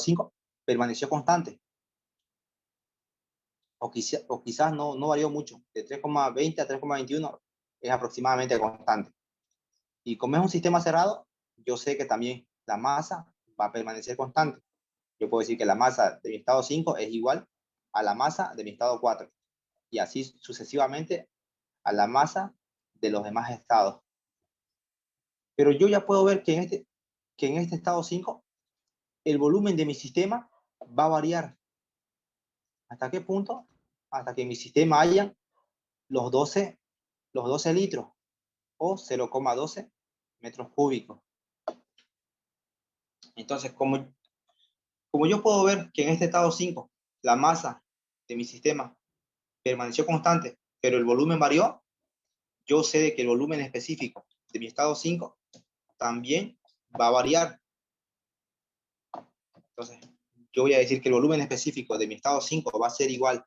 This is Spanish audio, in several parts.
5 permaneció constante. O quizás no varió mucho. De 3,20 a 3,21 es aproximadamente constante. Y como es un sistema cerrado, yo sé que también la masa va a permanecer constante. Yo puedo decir que la masa de mi estado 5 es igual a la masa de mi estado 4. Y así sucesivamente a la masa de los demás estados. Pero yo ya puedo ver que en este estado 5 el volumen de mi sistema va a variar. ¿Hasta qué punto? Hasta que en mi sistema hayan los 12 litros o 0,12 metros cúbicos. Entonces, como yo puedo ver que en este estado 5 la masa de mi sistema permaneció constante, pero el volumen varió, yo sé de que el volumen específico de mi estado 5 también va a variar. Entonces, yo voy a decir que el volumen específico de mi estado 5 va a ser igual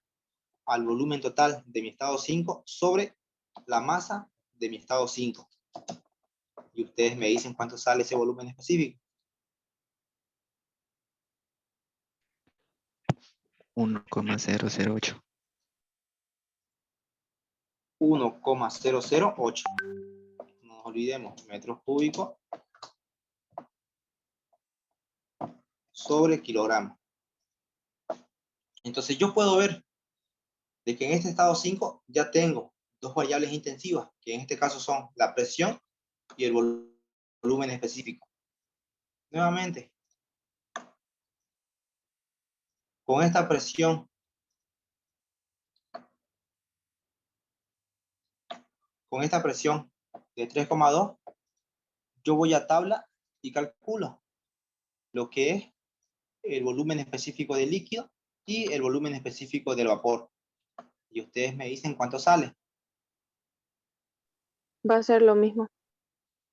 al volumen total de mi estado 5 sobre la masa de mi estado 5. Y ustedes me dicen cuánto sale ese volumen específico. 1,008. 1,008. No nos olvidemos, metros cúbicos sobre kilogramos. Entonces yo puedo ver de que en este estado 5 ya tengo dos variables intensivas, que en este caso son la presión y el volumen específico. Nuevamente, con esta presión de 3,2, yo voy a tabla y calculo lo que es el volumen específico del líquido y el volumen específico del vapor. Y ustedes me dicen cuánto sale. Va a ser lo mismo.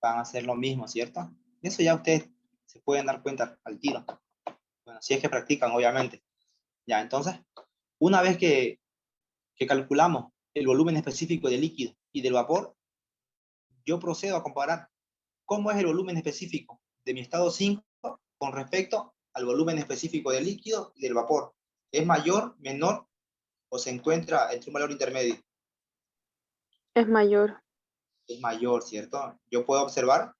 Van a ser lo mismo, ¿cierto? Eso ya ustedes se pueden dar cuenta al tiro. Bueno, si es que practican, obviamente. Ya, entonces, una vez que calculamos el volumen específico del líquido y del vapor, yo procedo a comparar cómo es el volumen específico de mi estado 5 con respecto al volumen específico del líquido y del vapor. ¿Es mayor, menor o se encuentra entre un valor intermedio? Es mayor. Es mayor, ¿cierto? Yo puedo observar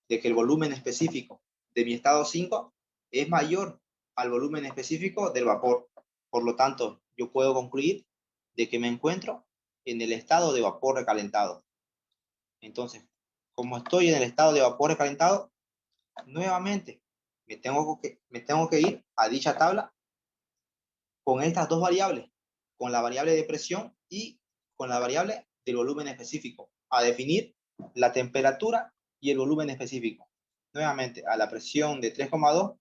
de que el volumen específico de mi estado 5 es mayor al volumen específico del vapor. Por lo tanto, yo puedo concluir de que me encuentro en el estado de vapor recalentado. Entonces, como estoy en el estado de vapor recalentado, nuevamente me tengo que ir a dicha tabla con estas dos variables, con la variable de presión y con la variable del volumen específico, a definir la temperatura y el volumen específico. Nuevamente, a la presión de 3,2,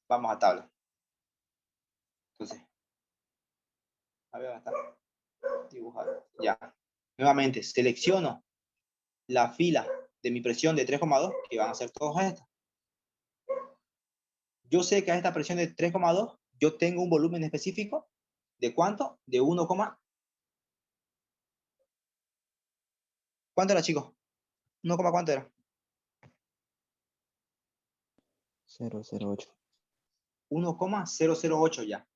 vamos a tabla. Entonces, a ver, ¿dónde está? Dibujar. Ya. Nuevamente, selecciono la fila de mi presión de 3,2, que van a ser todas estas. Yo sé que a esta presión de 3,2, yo tengo un volumen específico de ¿cuánto? De 1, ¿cuánto era, chicos? 1, ¿cuánto era? 008. 1,008 ya.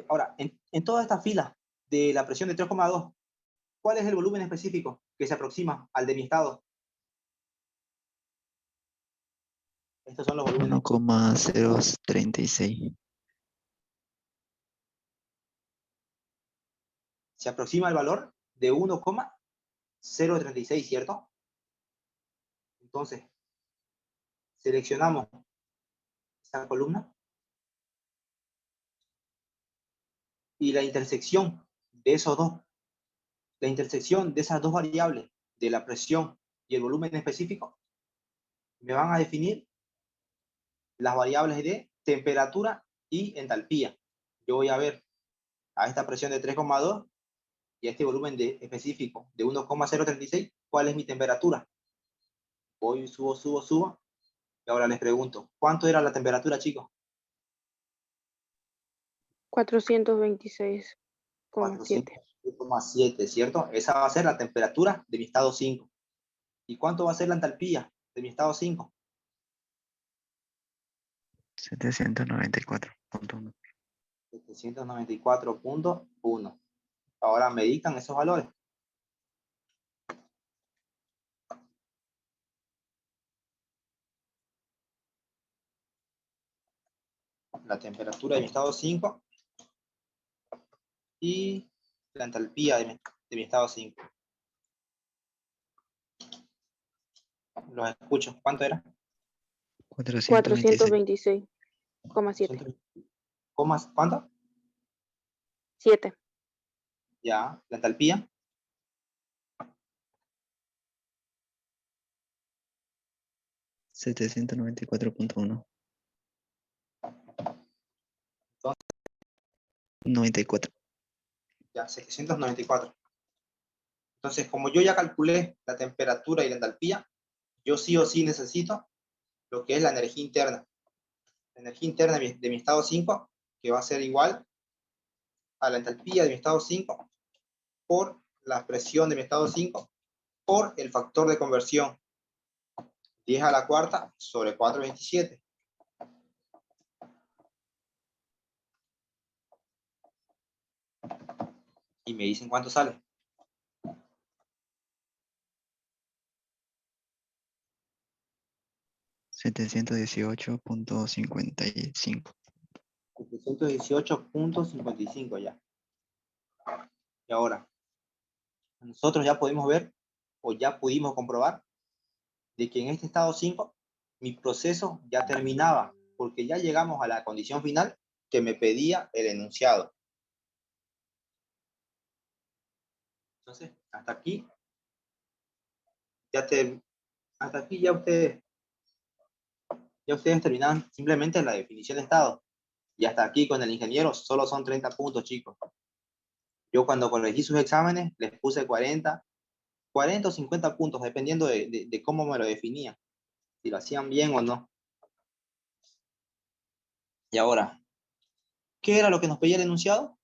Ahora, en toda esta fila de la presión de 3,2, ¿cuál es el volumen específico que se aproxima al de mi estado? Estos son los volúmenes. 1,036. Se aproxima el valor de 1,036, ¿cierto? Entonces, seleccionamos esta columna y la intersección de esas dos variables, de la presión y el volumen específico, me van a definir las variables de temperatura y entalpía. Yo voy a ver a esta presión de 3,2 y a este volumen específico de 1,036, ¿cuál es mi temperatura? Voy, subo. Y ahora les pregunto, ¿cuánto era la temperatura, chicos? 426,7. 400,7, ¿cierto? Esa va a ser la temperatura de mi estado 5. ¿Y cuánto va a ser la entalpía de mi estado 5? 794.1. 794.1. Ahora me dictan esos valores. La temperatura de mi estado 5 y la entalpía de mi estado 5. Los escucho. ¿Cuánto era? 426. 426,7. ¿Cuánto? 7. Ya. La entalpía. 794.1. Entonces, 94. ya, 794. Entonces, como yo ya calculé la temperatura y la entalpía, yo sí o sí necesito lo que es la energía interna. La energía interna de mi estado 5, que va a ser igual a la entalpía de mi estado 5 por la presión de mi estado 5 por el factor de conversión 10 a la cuarta sobre 427. Y me dicen cuánto sale. 718.55. 718.55 ya. Y ahora, nosotros ya podemos ver o ya pudimos comprobar de que en este estado 5 mi proceso ya terminaba, porque ya llegamos a la condición final que me pedía el enunciado. Entonces, hasta aquí ya ustedes terminaron simplemente la definición de estado. Y hasta aquí con el ingeniero solo son 30 puntos, chicos. Yo cuando corregí sus exámenes les puse 40 o 50 puntos, dependiendo de cómo me lo definía, si lo hacían bien o no. Y ahora, ¿qué era lo que nos pedía el enunciado?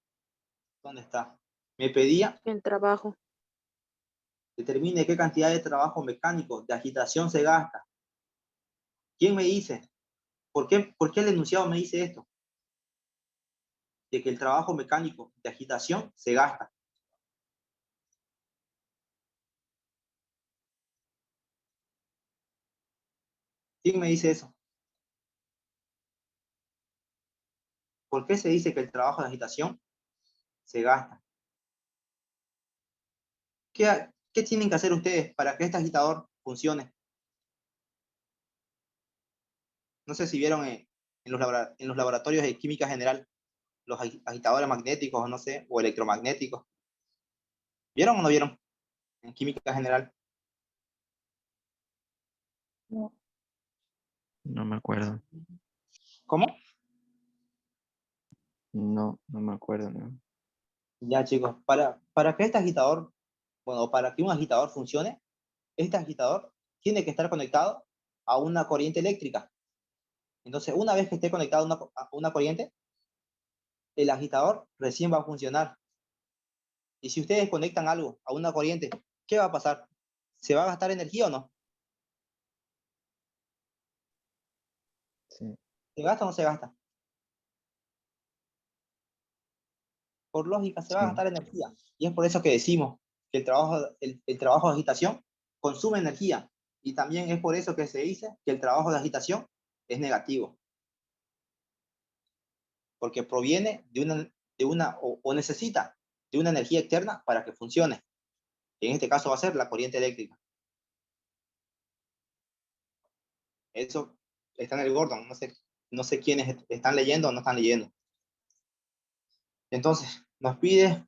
¿Dónde está? Me pedía El trabajo. determine qué cantidad de trabajo mecánico de agitación se gasta. ¿Quién me dice? ¿Por qué el enunciado me dice esto? De que el trabajo mecánico de agitación se gasta. ¿Quién me dice eso? ¿Por qué se dice que el trabajo de agitación se gasta? ¿Qué tienen que hacer ustedes para que este agitador funcione? No sé si vieron en los laboratorios de química general, los agitadores magnéticos, o no sé, o electromagnéticos. ¿Vieron o no vieron en química general? No. No me acuerdo. ¿Cómo? No, no me acuerdo, ¿no? Ya, chicos, para que este agitador, bueno, para que un agitador funcione, este agitador tiene que estar conectado a una corriente eléctrica. Entonces, una vez que esté conectado a una corriente, el agitador recién va a funcionar. Y si ustedes conectan algo a una corriente, ¿qué va a pasar? ¿Se va a gastar energía o no? Sí. ¿Se gasta o no se gasta? Por lógica, se va a Sí. gastar energía. Y es por eso que decimos que el trabajo de agitación consume energía. Y también es por eso que se dice que el trabajo de agitación es negativo. Porque proviene o necesita de una energía externa para que funcione. En este caso va a ser la corriente eléctrica. Eso está en el Gordon. No sé quiénes están leyendo o no están leyendo. Entonces, nos pide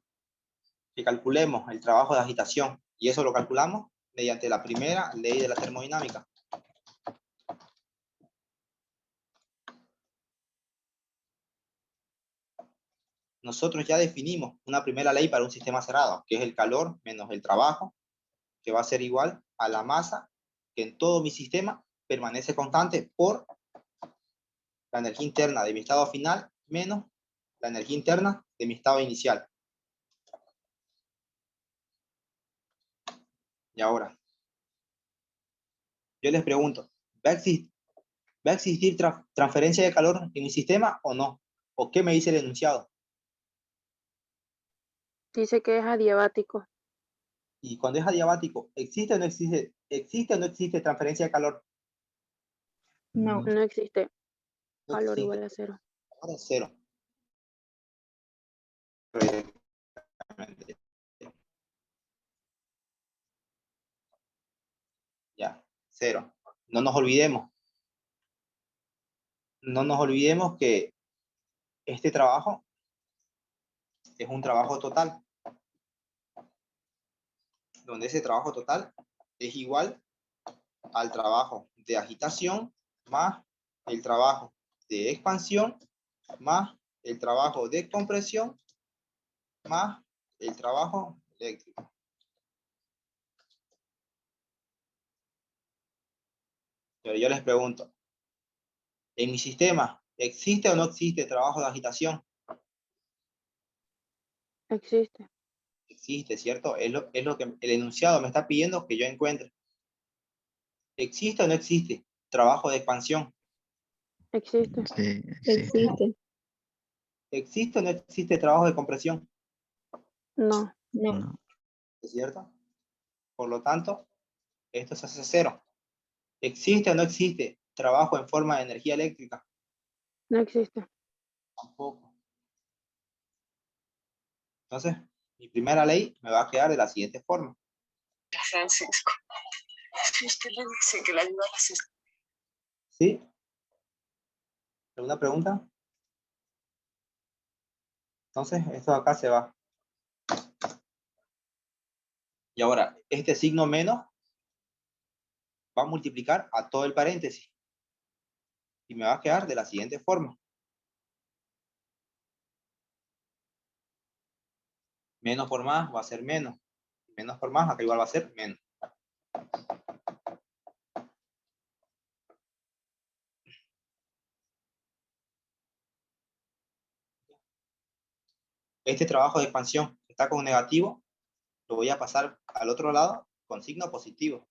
que calculemos el trabajo de agitación. Y eso lo calculamos mediante la primera ley de la termodinámica. Nosotros ya definimos una primera ley para un sistema cerrado, que es el calor menos el trabajo, que va a ser igual a la masa que en todo mi sistema permanece constante por la energía interna de mi estado final menos la energía interna de mi estado inicial. Y ahora, yo les pregunto, ¿Va a existir transferencia de calor en mi sistema o no? ¿O qué me dice el enunciado? Dice que es adiabático. Y cuando es adiabático, ¿existe o no existe? ¿Existe o no existe transferencia de calor? No. No existe. No Calor existe. igual a 0. Ahora es 0. Ya, 0. No nos olvidemos. No nos olvidemos que este trabajo es un trabajo total, donde ese trabajo total es igual al trabajo de agitación más el trabajo de expansión más el trabajo de compresión más el trabajo eléctrico. Pero yo les pregunto, ¿en mi sistema existe o no existe trabajo de agitación? Existe. Existe, ¿cierto? Es lo que el enunciado me está pidiendo que yo encuentre. ¿Existe o no existe trabajo de expansión? Existe. Sí, existe. Existe. ¿Existe o no existe trabajo de compresión? No. No. No. ¿Es cierto? Por lo tanto, esto se hace 0. ¿Existe o no existe trabajo en forma de energía eléctrica? No existe. Tampoco. Entonces, mi primera ley me va a quedar de la siguiente forma. Francisco, si usted le dice que la ayuda a las ¿Sí? ¿Alguna pregunta? Entonces, esto de acá se va. Y ahora, este signo menos va a multiplicar a todo el paréntesis. Y me va a quedar de la siguiente forma. Menos por más va a ser menos. Menos por más, acá igual va a ser menos. Este trabajo de expansión que está con negativo, lo voy a pasar al otro lado con signo positivo.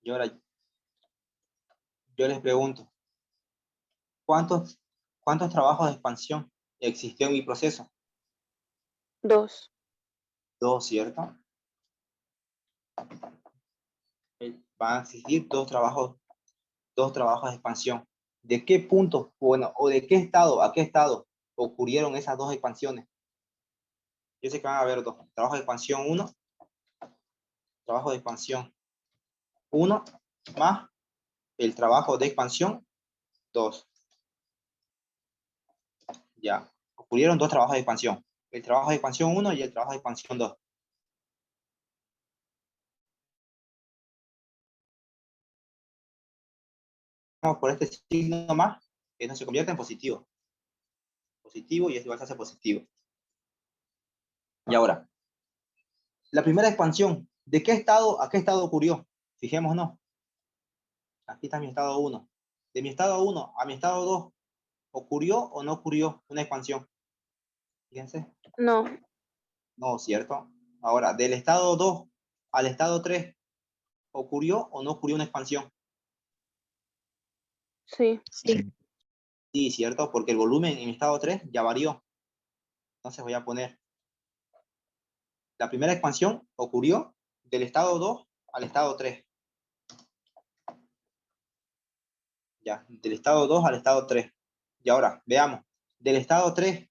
Y ahora, yo les pregunto, ¿cuántos trabajos de expansión existió en mi proceso? 2. 2, ¿cierto? Van a existir dos trabajos de expansión. ¿De qué punto, bueno, o de qué estado a qué estado ocurrieron esas dos expansiones? Yo sé que van a haber dos. Trabajo de expansión 1, trabajo de expansión 1 más el trabajo de expansión 2. Ya, ocurrieron dos trabajos de expansión. El trabajo de expansión 1 y el trabajo de expansión 2. Vamos por este signo más, que no se convierte en positivo. Positivo y esto igual se hace positivo. Y ahora, la primera expansión, ¿de qué estado a qué estado ocurrió? Fijémonos. Aquí está mi estado 1. De mi estado 1 a mi estado 2, ¿ocurrió o no ocurrió una expansión? Fíjense. No. No, ¿cierto? Ahora, del estado 2 al estado 3, ¿ocurrió o no ocurrió una expansión? Sí. Sí. Sí, ¿cierto? Porque el volumen en estado 3 ya varió. Entonces voy a poner, la primera expansión ocurrió del estado 2 al estado 3. Ya, del estado 2 al estado 3. Y ahora, veamos, del estado 3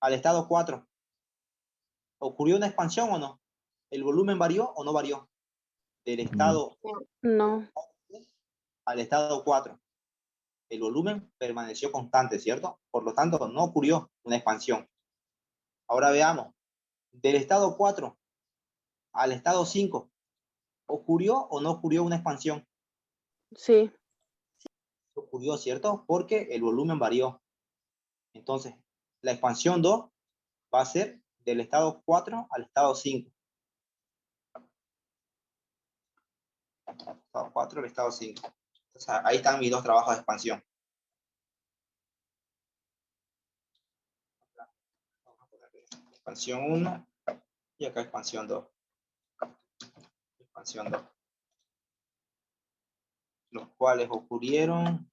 al estado 4, ¿ocurrió una expansión o no? ¿El volumen varió o no varió? Del estado No. al estado 4, el volumen permaneció constante, ¿cierto? Por lo tanto, no ocurrió una expansión. Ahora veamos, del estado 4 al estado 5, ¿ocurrió o no ocurrió una expansión? Sí. Ocurrió, ¿cierto? Porque el volumen varió. Entonces, la expansión 2 va a ser del estado 4 al estado 5. Estado 4 al estado 5. O sea, ahí están mis dos trabajos de expansión. Vamos a ponerle expansión 1 y acá expansión 2. Expansión 2. Los cuales ocurrieron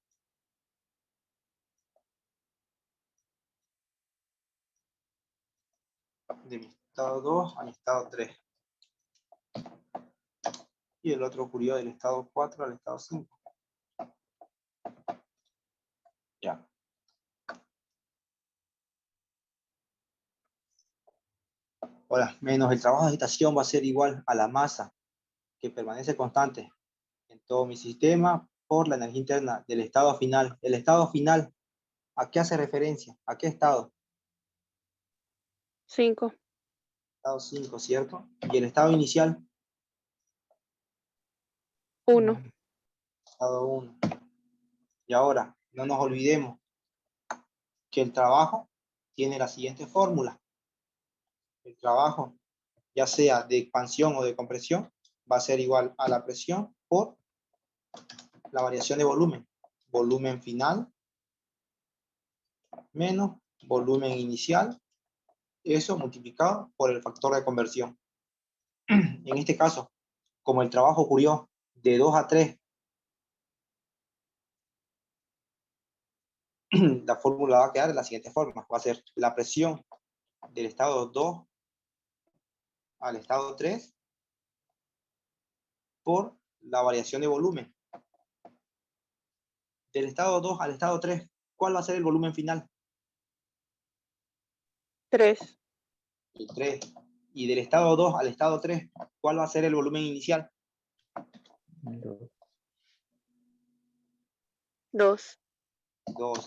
de mi estado 2 al estado 3. Y el otro ocurrió del estado 4 al estado 5. Ya. Ahora, menos el trabajo de agitación va a ser igual a la masa que permanece constante en todo mi sistema por la energía interna del estado final. El estado final, ¿a qué hace referencia? ¿A qué estado? 5. Estado 5, ¿cierto? Y el estado inicial, 1. estado 1. Y ahora, no nos olvidemos que el trabajo tiene la siguiente fórmula. El trabajo, ya sea de expansión o de compresión, va a ser igual a la presión por la variación de volumen. Volumen final menos volumen inicial, eso multiplicado por el factor de conversión. En este caso, como el trabajo ocurrió de 2 a 3, la fórmula va a quedar de la siguiente forma. Va a ser la presión del estado 2 al estado 3 por la variación de volumen. Del estado 2 al estado 3, ¿cuál va a ser el volumen final? 3. El 3. Y del estado 2 al estado 3, ¿cuál va a ser el volumen inicial? 2. 2.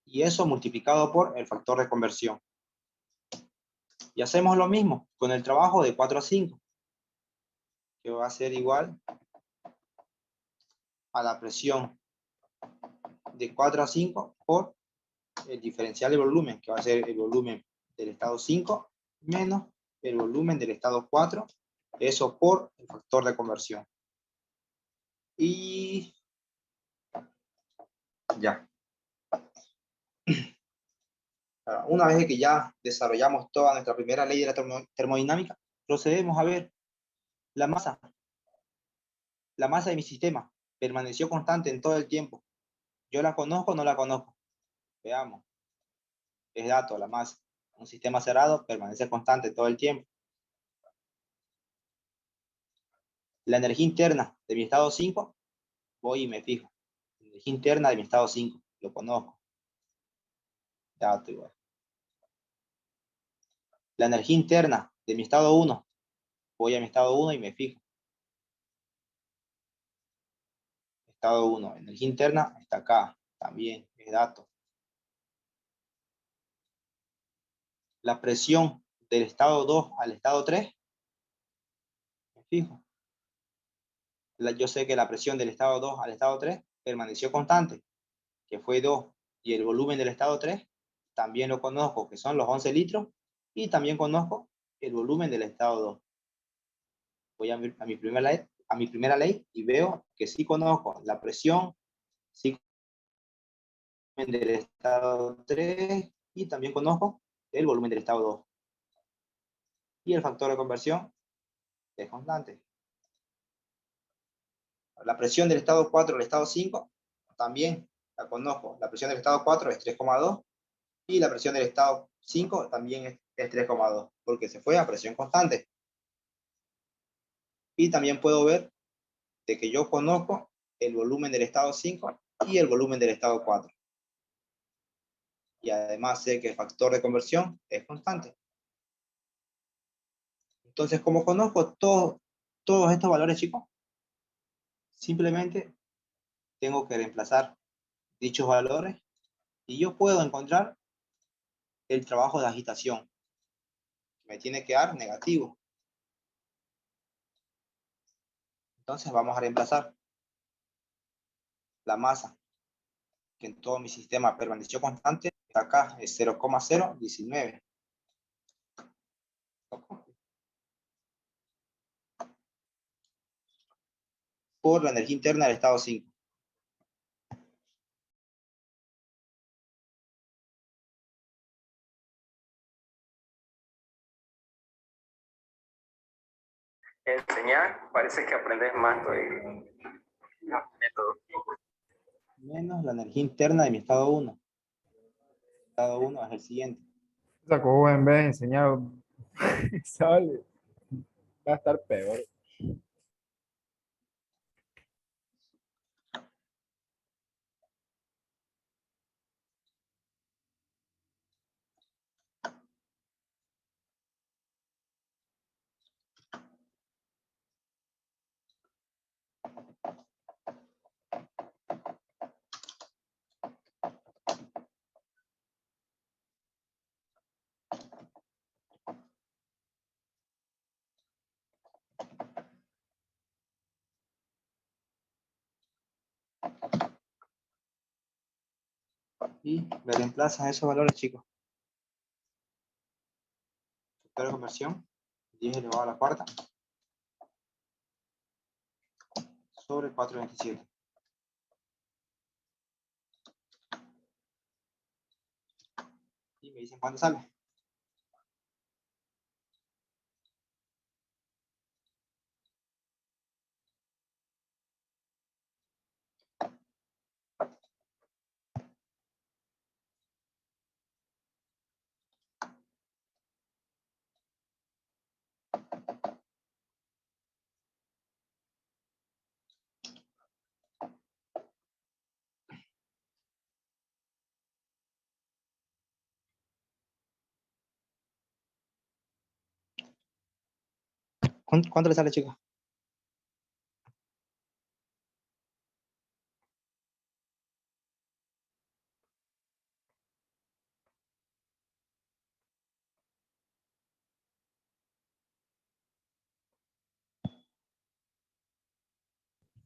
Y eso multiplicado por el factor de conversión. Y hacemos lo mismo con el trabajo de 4 a 5, que va a ser igual a la presión de 4 a 5 por el diferencial de volumen, que va a ser el volumen del estado 5 menos el volumen del estado 4, eso por el factor de conversión. Y ya. Una vez que ya desarrollamos toda nuestra primera ley de la termodinámica, procedemos a ver la masa. La masa de mi sistema permaneció constante en todo el tiempo. ¿Yo la conozco o no la conozco? Veamos. Es dato, la masa. Un sistema cerrado permanece constante todo el tiempo. La energía interna de mi estado 5, voy y me fijo. La energía interna de mi estado 5, lo conozco. Dato igual. La energía interna de mi estado 1, voy a mi estado 1 y me fijo. Estado 1, energía interna está acá, también es dato. La presión del estado 2 al estado 3, me fijo. Yo sé que la presión del estado 2 al estado 3 permaneció constante, que fue 2, y el volumen del estado 3 también lo conozco, que son los 11 litros, y también conozco el volumen del estado 2. Voy a mi primera ley y veo que sí conozco la presión, sí conozco el volumen del estado 3 y también conozco el volumen del estado 2. Y el factor de conversión es constante. La presión del estado 4 al estado 5 también la conozco. La presión del estado 4 es 3,2 y la presión del estado 5 también es 3,2 porque se fue a presión constante. Y también puedo ver de que yo conozco el volumen del estado 5 y el volumen del estado 4. Y además sé que el factor de conversión es constante. Entonces, como conozco todos estos valores, chicos, simplemente tengo que reemplazar dichos valores y yo puedo encontrar el trabajo de agitación. Me tiene que dar negativo. Entonces vamos a reemplazar la masa, que en todo mi sistema permaneció constante, acá es 0,019. por la energía interna del estado 5. Enseñar, parece que aprendes más método. Menos la energía interna de mi estado 1. Estado 1 es el siguiente. Sacó en vez de enseñar, sale. Va a estar peor. Y me reemplazan esos valores, chicos. Factor de conversión, 10 elevado a la cuarta sobre 427. Y me dicen cuánto sale. ¿Cuánto le sale, chicos?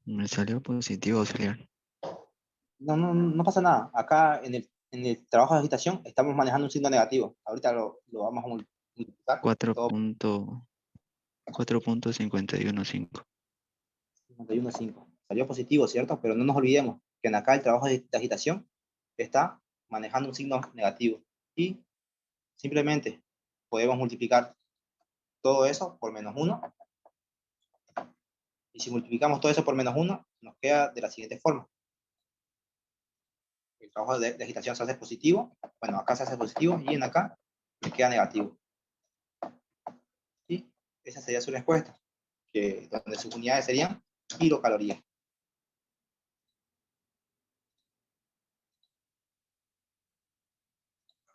Me salió positivo, auxiliar. No pasa nada. Acá en el trabajo de agitación estamos manejando un signo negativo. Ahorita lo vamos a multiplicar. 4.515. 51.5. Salió positivo, ¿cierto? Pero no nos olvidemos que en acá el trabajo de agitación está manejando un signo negativo. Y simplemente podemos multiplicar todo eso por menos 1. Y si multiplicamos todo eso por menos 1, nos queda de la siguiente forma. El trabajo de agitación se hace positivo. Bueno, acá se hace positivo y en acá me queda negativo. Y esa sería su respuesta, que donde sus unidades serían kilocalorías.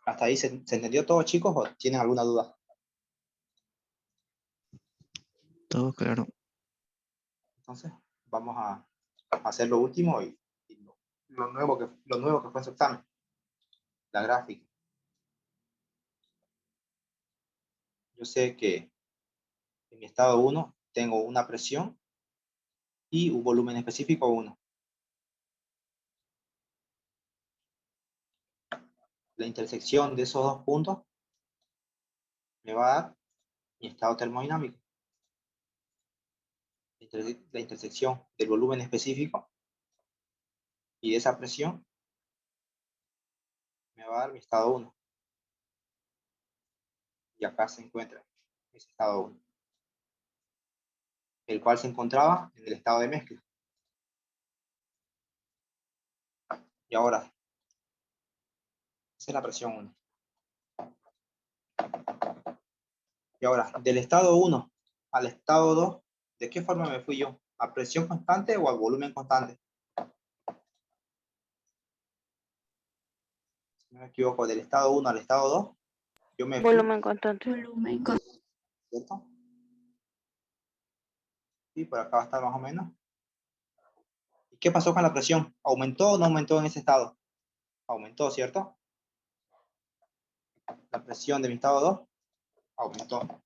¿Hasta ahí se entendió todo, chicos, o tienen alguna duda? Todo claro. Entonces, vamos a hacer lo último y lo nuevo que fue en su examen, la gráfica. Yo sé que en mi estado 1 tengo una presión y un volumen específico 1. La intersección de esos dos puntos me va a dar mi estado termodinámico. La intersección del volumen específico y de esa presión me va a dar mi estado 1. Y acá se encuentra ese estado 1, el cual se encontraba en el estado de mezcla. Y ahora, esa es la presión 1. Y ahora, del estado 1 al estado 2, ¿de qué forma me fui yo? ¿A presión constante o a volumen constante? Si no me equivoco, del estado 1 al estado 2, yo me fui, Volumen constante. ¿cierto? Y por acá va a estar más o menos. ¿Y qué pasó con la presión? ¿Aumentó o no aumentó en ese estado? Aumentó, ¿cierto? La presión de mi estado 2 aumentó.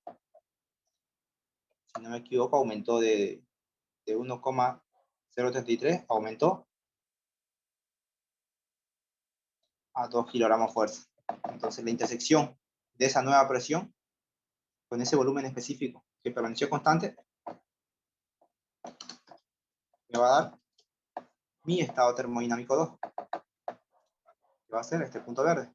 Si no me equivoco, aumentó de 1,033, aumentó a 2 kilogramos fuerza. Entonces la intersección de esa nueva presión con ese volumen específico que permaneció constante me va a dar mi estado termodinámico 2, que va a ser este punto verde.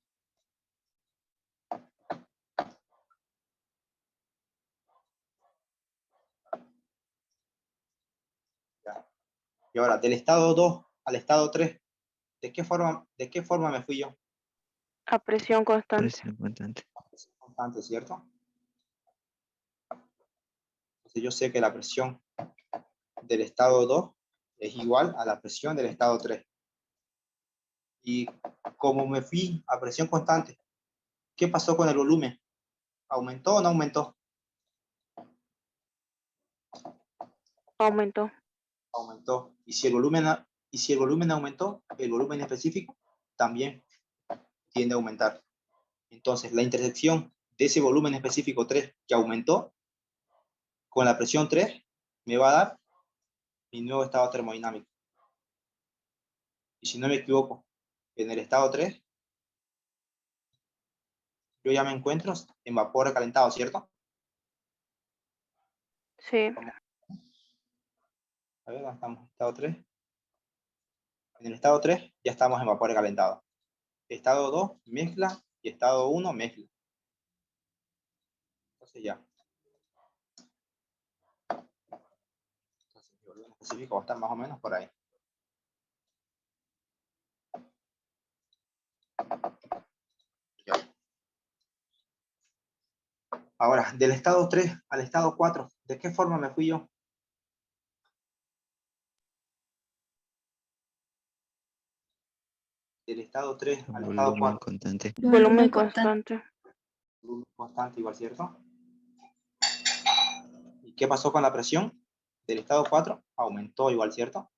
Ya. Y ahora, del estado 2 al estado 3, ¿de qué forma me fui yo? A presión constante. Presión constante. Constante, ¿cierto? Entonces yo sé que la presión del estado 2 es igual a la presión del estado 3. Y como me fui a presión constante, ¿qué pasó con el volumen? ¿Aumentó o no aumentó? Aumentó. Aumentó. Y si el volumen aumentó, el volumen específico también tiende a aumentar. Entonces, la intersección de ese volumen específico 3 que aumentó con la presión 3 me va a dar mi nuevo estado termodinámico. Y si no me equivoco, en el estado 3 yo ya me encuentro en vapor recalentado, ¿cierto? Sí. A ver, ¿dónde estamos? Estado 3. En el estado 3 ya estamos en vapor recalentado. Estado 2, mezcla, y estado 1, mezcla. Entonces ya. Entonces mi volumen específico va a estar más o menos por ahí. Ya. Ahora, del estado 3 al estado 4, ¿de qué forma me fui yo? Del estado 3 al estado Volumen 4. constante. Volumen constante. Volumen constante igual, ¿cierto? ¿Y qué pasó con la presión? Del estado 4 aumentó igual, ¿cierto?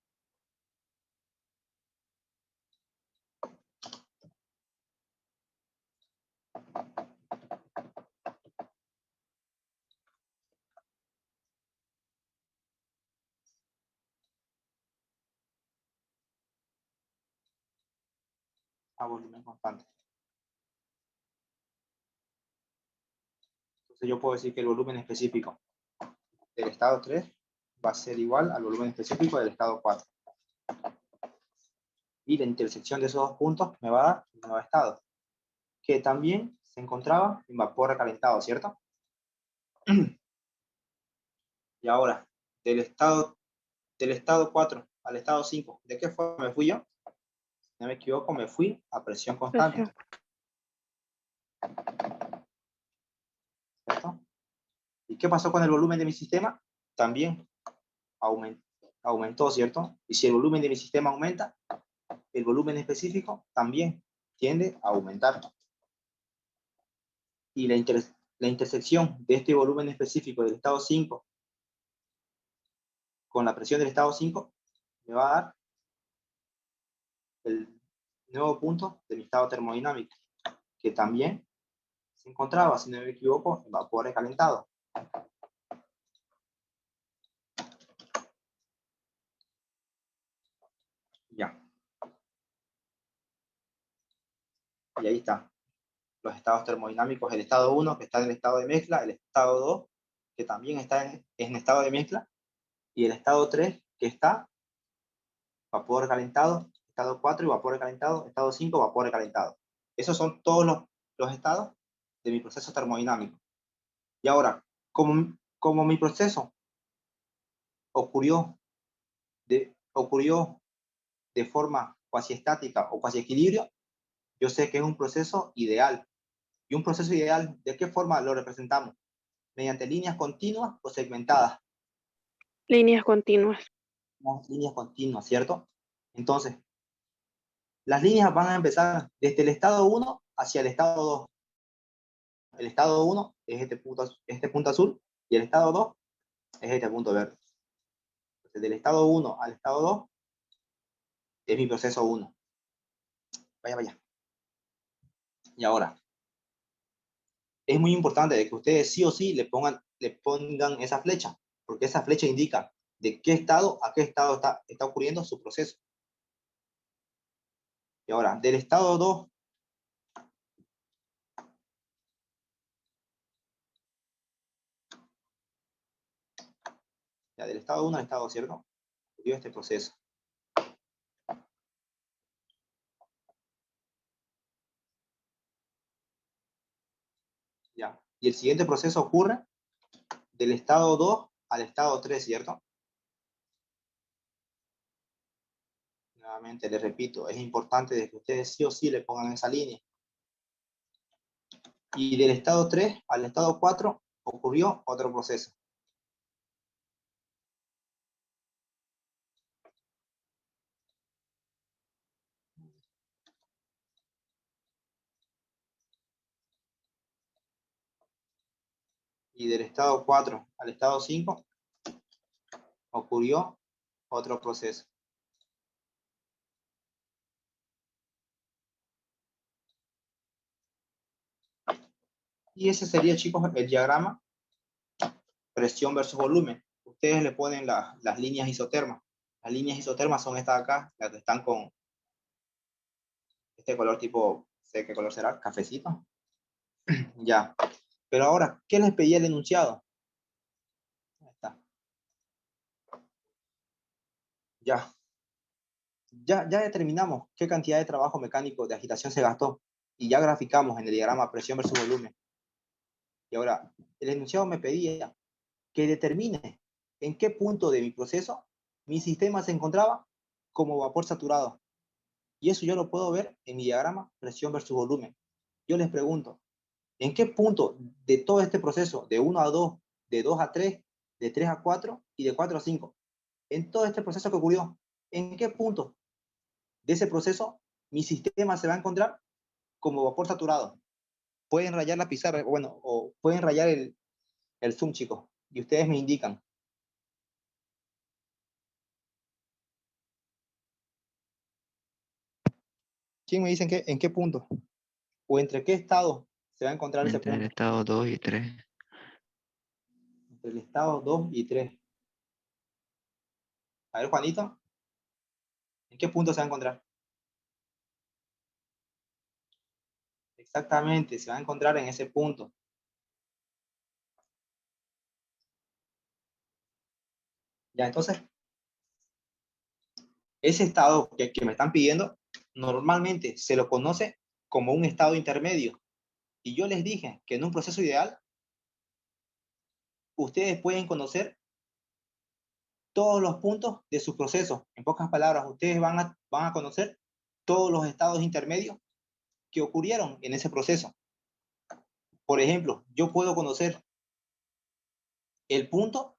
A volumen constante. Entonces yo puedo decir que el volumen específico del estado 3 va a ser igual al volumen específico del estado 4. Y la intersección de esos dos puntos me va a dar un nuevo estado, que también se encontraba en vapor recalentado, ¿cierto? Y ahora, del estado 4 al estado 5, ¿de qué forma me fui yo? Si no me equivoco, me fui a presión constante. Presión. ¿Cierto? ¿Y qué pasó con el volumen de mi sistema? También aumentó, ¿cierto? Y si el volumen de mi sistema aumenta, el volumen específico también tiende a aumentar. Y la intersección de este volumen específico del estado 5 con la presión del estado 5 me va a dar el nuevo punto de mi estado termodinámico, que también se encontraba, si no me equivoco, en vapor recalentado. Ya. Y ahí está. Los estados termodinámicos, el estado 1 que está en el estado de mezcla, el estado 2 que también está en estado de mezcla, y el estado 3 que está vapor recalentado, estado 4 y vapor recalentado, estado 5 vapor recalentado. Esos son todos los estados de mi proceso termodinámico. Y ahora, como mi proceso ocurrió de forma cuasi estática o cuasi equilibrio, yo sé que es un proceso ideal. ¿Y un proceso ideal de qué forma lo representamos? ¿Mediante líneas continuas o segmentadas? Líneas continuas. Líneas continuas, ¿cierto? Entonces, las líneas van a empezar desde el estado 1 hacia el estado 2. El estado 1 es este punto azul y el estado 2 es este punto verde. Entonces, del estado 1 al estado 2 es mi proceso 1. Vaya. Y ahora, es muy importante de que ustedes sí o sí le pongan esa flecha, porque esa flecha indica de qué estado a qué estado está ocurriendo su proceso. Y ahora, del estado 2 ya del estado 1 al estado 2, ¿cierto? ocurrió este proceso. Ya. Y el siguiente proceso ocurre del estado 2 al estado 3, ¿cierto? Nuevamente les repito, es importante de que ustedes sí o sí le pongan esa línea. Y del estado 3 al estado 4 ocurrió otro proceso. Y del estado 4 al estado 5 ocurrió otro proceso. Y ese sería, chicos, el diagrama presión versus volumen. Ustedes le ponen las líneas isotermas. Las líneas isotermas son estas acá, las que están con este color tipo, sé qué color será, cafecito. Ya. Pero ahora, ¿qué les pedía el enunciado? Ahí está. Ya determinamos qué cantidad de trabajo mecánico de agitación se gastó y ya graficamos en el diagrama presión versus volumen. Y ahora, el enunciado me pedía que determine en qué punto de mi proceso mi sistema se encontraba como vapor saturado. Y eso yo lo puedo ver en mi diagrama presión versus volumen. Yo les pregunto, ¿en qué punto de todo este proceso, de 1 a 2, de 2 a 3, de 3 a 4 y de 4 a 5, en todo este proceso que ocurrió, en qué punto de ese proceso mi sistema se va a encontrar como vapor saturado? Pueden rayar la pizarra, bueno, o pueden rayar el zoom, chicos, y ustedes me indican. ¿Quién me dice en qué punto? ¿O entre qué estado se va a encontrar ese Entre el punto? estado 2 y 3. Entre el estado 2 y 3. A ver, Juanito, ¿en qué punto se va a encontrar? Exactamente, se va a encontrar en ese punto. Ya, entonces, ese estado que me están pidiendo, normalmente se lo conoce como un estado intermedio. Y yo les dije que en un proceso ideal, ustedes pueden conocer todos los puntos de su proceso. En pocas palabras, ustedes van a conocer todos los estados intermedios que ocurrieron en ese proceso. Por ejemplo, yo puedo conocer el punto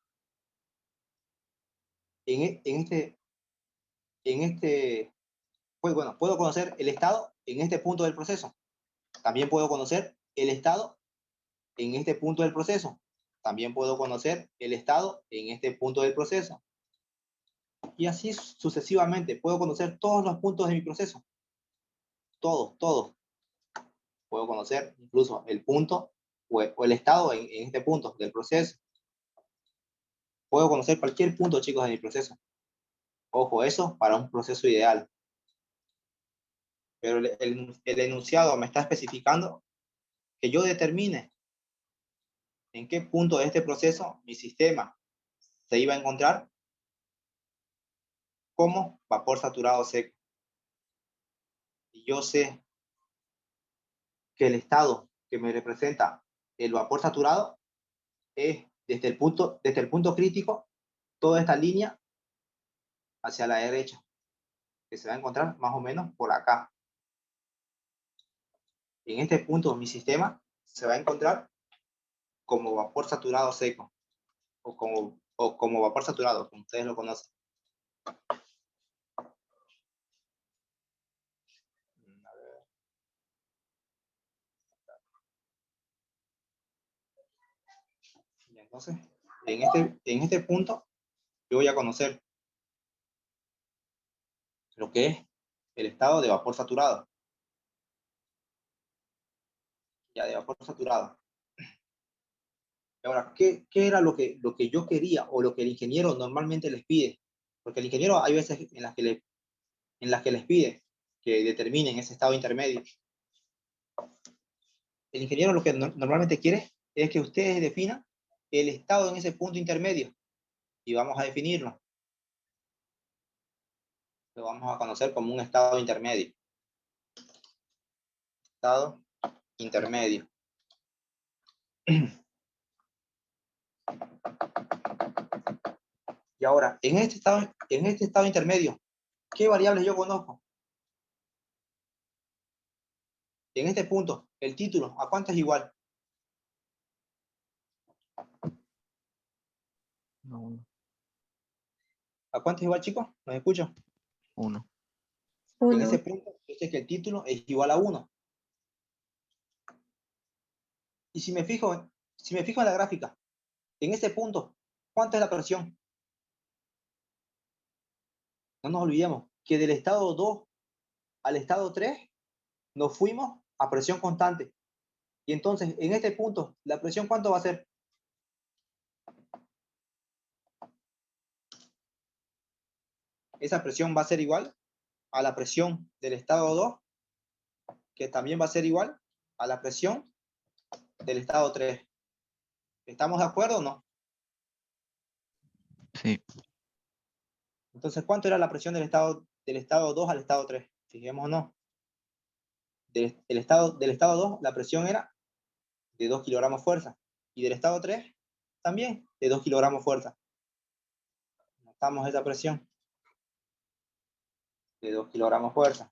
en este, pues bueno, puedo conocer el estado en este punto del proceso. También puedo conocer el estado en este punto del proceso. También puedo conocer el estado en este punto del proceso. Y así sucesivamente. Puedo conocer todos los puntos de mi proceso. Todos. Puedo conocer incluso el punto o el estado en este punto del proceso. Puedo conocer cualquier punto, chicos, de mi proceso. Ojo, eso para un proceso ideal. Pero el enunciado me está especificando que yo determine en qué punto de este proceso mi sistema se iba a encontrar como vapor saturado seco. Y yo sé que el estado que me representa el vapor saturado es desde el punto crítico, toda esta línea hacia la derecha, que se va a encontrar más o menos por acá. En este punto mi sistema se va a encontrar como vapor saturado seco, o como vapor saturado, como ustedes lo conocen. Y entonces, en este punto, yo voy a conocer lo que es el estado de vapor saturado. Ya, de vapor saturado. Ahora, ¿qué era lo que yo quería o lo que el ingeniero normalmente les pide? Porque el ingeniero hay veces en las que les pide que determinen ese estado intermedio. El ingeniero lo que normalmente quiere es que ustedes definan el estado en ese punto intermedio. Y vamos a definirlo. lo vamos a conocer como un estado intermedio. Estado intermedio. Y ahora, en este estado intermedio, ¿qué variables yo conozco? En este punto, el título, ¿a cuánto es igual? No, 1. ¿A cuánto es igual, chicos? ¿Nos escuchan? 1. En Uno. ese punto, yo sé que el título es igual a 1. Y si me fijo en la gráfica, en ese punto, ¿cuánta es la presión? No nos olvidemos que del estado 2 al estado 3 nos fuimos a presión constante. Y entonces, en este punto, ¿la presión cuánto va a ser? Esa presión va a ser igual a la presión del estado 2, que también va a ser igual a la presión del estado 3. ¿Estamos de acuerdo o no? Sí. Entonces, ¿cuánto era la presión del estado 2 al estado 3? Fijémonos. Del estado 2, la presión era de 2 kilogramos fuerza. Y del estado 3, también de 2 kilogramos fuerza. Notamos esa presión de 2 kilogramos fuerza.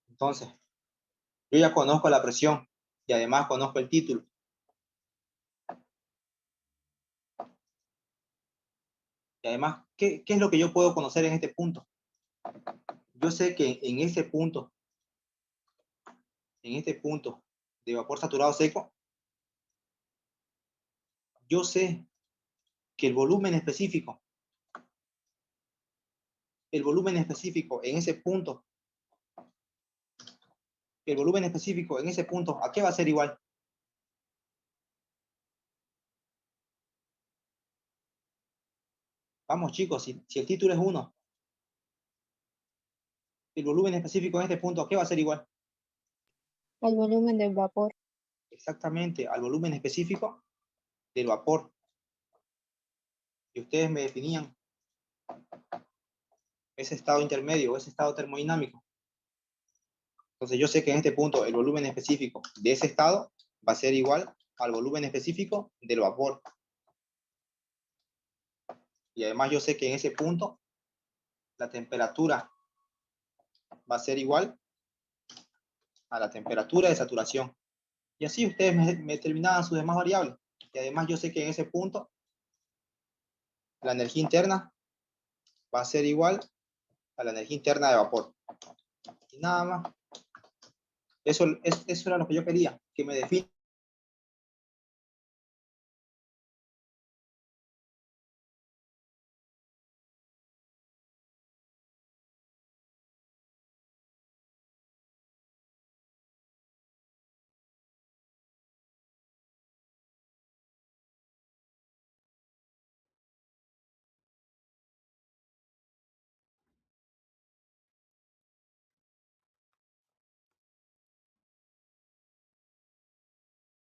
Entonces, yo ya conozco la presión y además conozco el título. Y además, ¿qué es lo que yo puedo conocer en este punto? Yo sé que en este punto de vapor saturado seco, yo sé que el volumen específico en ese punto, ¿a qué va a ser igual? Vamos chicos, si el título es 1, el volumen específico en este punto, ¿a qué va a ser igual? El volumen del vapor. Exactamente, al volumen específico del vapor. Y ustedes me definían ese estado intermedio, ese estado termodinámico. Entonces yo sé que en este punto el volumen específico de ese estado va a ser igual al volumen específico del vapor. Y además yo sé que en ese punto la temperatura va a ser igual a la temperatura de saturación. Y así ustedes me determinaban sus demás variables. Y además yo sé que en ese punto la energía interna va a ser igual a la energía interna de vapor. Y nada más. Eso era lo que yo quería, que me definan